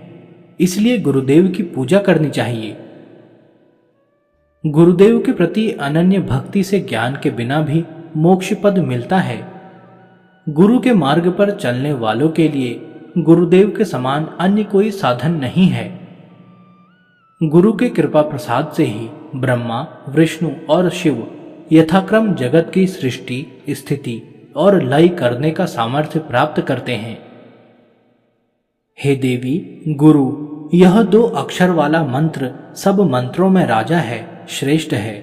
इसलिए गुरुदेव की पूजा करनी चाहिए। गुरुदेव के प्रति अनन्य भक्ति से ज्ञान के बिना भी मोक्ष पद मिलता है। गुरु के मार्ग पर चलने वालों के लिए गुरुदेव के समान अन्य कोई साधन नहीं है। गुरु के कृपा प्रसाद से ही ब्रह्मा, विष्णु और शिव यथाक्रम जगत की सृष्टि, स्थिति और लय करने का सामर्थ्य प्राप्त करते हैं। हे देवी, गुरु यह 2 अक्षर वाला मंत्र सब मंत्रों में राजा है, श्रेष्ठ है।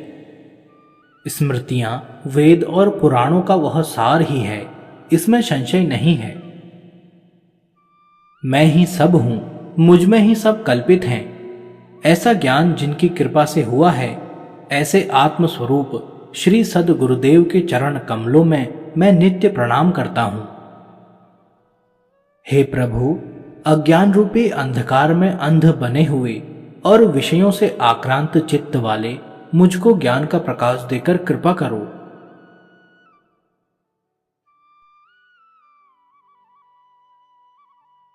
स्मृतियां, वेद और पुराणों का वह सार ही है, इसमें संशय नहीं है। मैं ही सब हूं, मुझ में ही सब कल्पित हैं। ऐसा ज्ञान जिनकी कृपा से हुआ है, ऐसे आत्मस्वरूप श्री सद्गुरुदेव के चरण कमलों में मैं नित्य प्रणाम करता हूं। हे प्रभु, अज्ञान रूपी अंधकार में अंध बने हुए और विषयों से आक्रांत चित्त वाले मुझको ज्ञान का प्रकाश देकर कृपा करो।